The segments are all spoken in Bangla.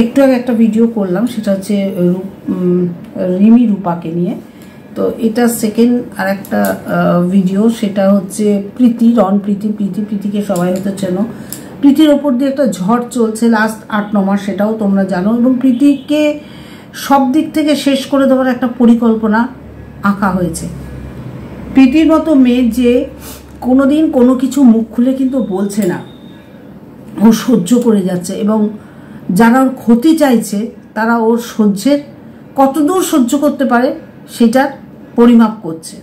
একটু আগে একটা ভিডিও করলাম, সেটা হচ্ছে রিমি রূপাকে নিয়ে। তো এটা সেকেন্ড আর একটা ভিডিও, সেটা হচ্ছে প্রীতি, রন প্রীতিকে সবাই হয়তো চেনো। প্রীতির ওপর দিয়ে একটা ঝড় চলছে লাস্ট 8-9 মাস, সেটাও তোমরা জানো। এবং প্রীতিকে সব দিক থেকে শেষ করে দেওয়ার একটা পরিকল্পনা আঁকা হয়েছে। প্রীতির মতো মেয়ে যে কোনোদিন কোনো কিছু মুখ খুলে কিন্তু বলছে না, ও সহ্য করে যাচ্ছে, এবং যারা ওর ক্ষতি চাইছে তারা ওর সহ্যের কতদূর সহ্য করতে পারে সেটার পরিমাপ করছে।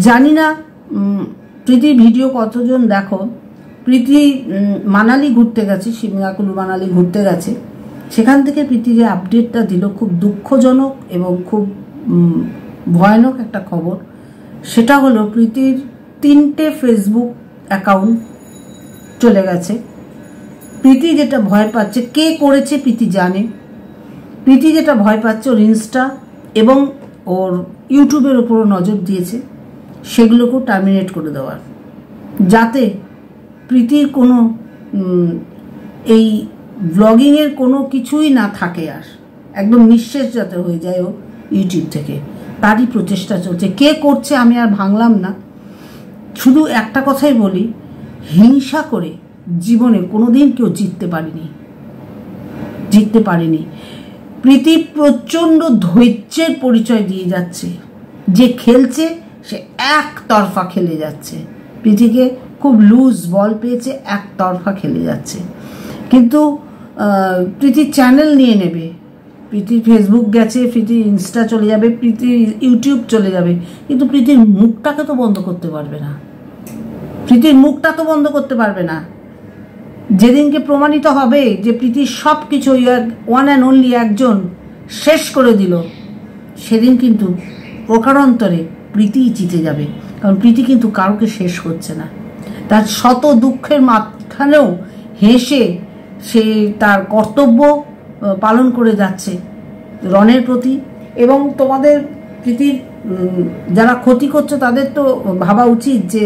জানি না প্রীতির ভিডিও কতজন দেখো। প্রীতি মানালি ঘুরতে গেছে, সিমলা কুলু মানালি ঘুরতে গেছে। সেখান থেকে প্রীতি যে আপডেটটা দিল, খুব দুঃখজনক এবং খুব ভয়ানক একটা খবর। সেটা হলো প্রীতির 3টে ফেসবুক অ্যাকাউন্ট চলে গেছে। প্রীতি যেটা ভয় পাচ্ছে, কে করেছে প্রীতি জানে। প্রীতি যেটা ভয় পাচ্ছে ওর ইনস্টা এবং ওর ইউটিউবের উপরও নজর দিয়েছে, সেগুলোকেও টার্মিনেট করে দেওয়ার, যাতে প্রীতির কোনো এই ব্লগিংয়ের কোনো কিছুই না থাকে, আর একদম নিঃশেষ যাতে হয়ে যায় ও ইউটিউব থেকে। তারই প্রচেষ্টা চলছে। কে করছে আমি আর ভাঙলাম না, শুধু একটা কথাই বলি, হিংসা করে জীবনে কোনোদিন কেউ জিততে পারেনি। প্রীতি প্রচণ্ড ধৈর্যের পরিচয় দিয়ে যাচ্ছে। যে খেলছে সে একতরফা খেলে যাচ্ছে। প্রীতিকে খুব লুজ বল পেয়েছে, একতরফা খেলে যাচ্ছে। কিন্তু প্রীতির চ্যানেল নিয়ে নেবে, প্রীতির ফেসবুক গেছে, প্রীতির ইনস্টা চলে যাবে, প্রীতির ইউটিউব চলে যাবে, কিন্তু প্রীতির মুখটাকে তো বন্ধ করতে পারবে না। যেদিনকে প্রমাণিত হবে যে প্রীতির সব কিছু ওয়ান অ্যান্ড অনলি একজন শেষ করে দিল, সেদিন কিন্তু প্রকারান্তরে প্রীতিই জিতে যাবে। কারণ প্রীতি কিন্তু কাউকে শেষ করছে না। তার শত দুঃখের মাঝখানেও হেসে সে তার কর্তব্য পালন করে যাচ্ছে রনের প্রতি। এবং তোমাদের প্রীতির যারা ক্ষতি করছে তাদের তো ভাবা উচিত যে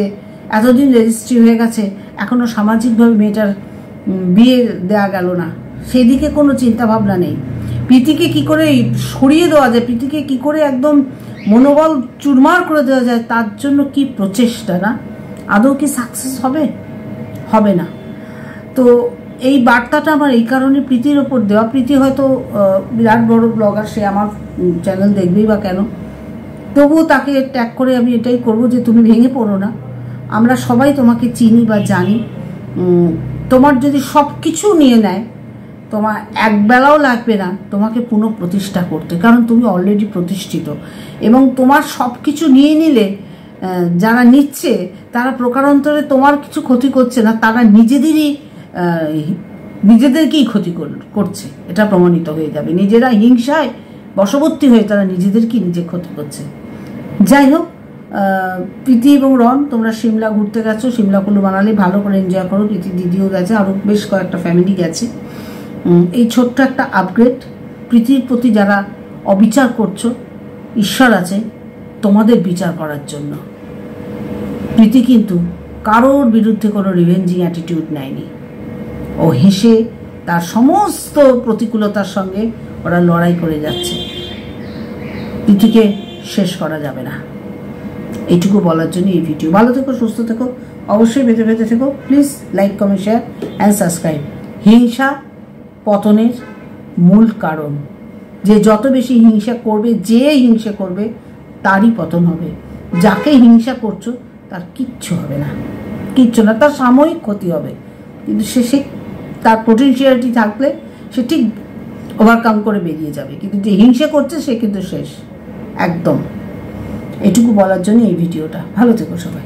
এতদিন রেজিস্ট্রি হয়ে গেছে, এখনো সামাজিকভাবে মেয়েটার বিয়ে দেয়া গেল না, সেদিকে কোনো চিন্তা ভাবনা নেই। প্রীতিকে কি করে সরিয়ে দেওয়া যায়, প্রীতিকে কি করে একদম মনোবল চুরমার করে দেওয়া যায়, তার জন্য কি প্রচেষ্টা না। আদৌ কি সাকসেস হবে না। তো এই বার্তাটা আমার এই কারণে প্রীতির ওপর দেওয়া। প্রীতি হয়তো বিরাট বড় ব্লগার, সে আমার চ্যানেল দেখবেই বা কেন, তবুও তাকে ট্যাগ করে আমি এটাই করব যে তুমি ভেঙে পড়ো না। আমরা সবাই তোমাকে চিনি বা জানি। তোমার যদি সব কিছু নিয়ে নেয়, তোমার একবেলাও লাগবে না তোমাকে পুনঃপ্রতিষ্ঠা করতে, কারণ তুমি অলরেডি প্রতিষ্ঠিত। এবং তোমার সব কিছু নিয়ে নিলে যারা নিচ্ছে তারা প্রকারান্তরে তোমার কিছু ক্ষতি করছে না, তারা নিজেদেরকেই ক্ষতি করছে, এটা প্রমাণিত হয়ে যাবে। নিজেরা হিংসায় বশবর্তী হয়ে তারা নিজেদেরকেই নিজে ক্ষতি করছে। যাই হোক, প্রীতি এবং রন, তোমরা সিমলা ঘুরতে গেছো, সিমলা কুলু মানালি ভালো করে এনজয় করো। প্রীতি দিদিও গেছে, আরও বেশ কয়েকটা ফ্যামিলি গেছে। এই ছোট্ট একটা আপগ্রেড। প্রীতির প্রতি যারা অবিচার করছো, ঈশ্বর আছে তোমাদের বিচার করার জন্য। প্রীতি কিন্তু কারোর বিরুদ্ধে কোনো রিভেঞ্জিং অ্যাটিটিউড নেয়নি। ও হেসে তার সমস্ত প্রতিকূলতার সঙ্গে ওরা লড়াই করে যাচ্ছে। প্রীতিকে শেষ করা যাবে না, এইটুকু বলার জন্য এই ভিডিও। ভালো থেকো, সুস্থ থেকো, অবশ্যই বেঁচে থেকো। Please like, comment, share and subscribe. হিংসা পতনের মূল কারণ। যে যত বেশি হিংসা করবে তারই পতন হবে। যাকে হিংসা করছো তার কিচ্ছু না, তার সাময়িক ক্ষতি হবে, কিন্তু শেষে তার পোটেনশিয়ালিটি থাকলে সে ঠিক ওভারকাম করে বেরিয়ে যাবে। কিন্তু যে হিংসা করছে সে কিন্তু শেষ একদম। এটুকু বলার জন্য এই ভিডিওটা। ভালো থেকো সবাই।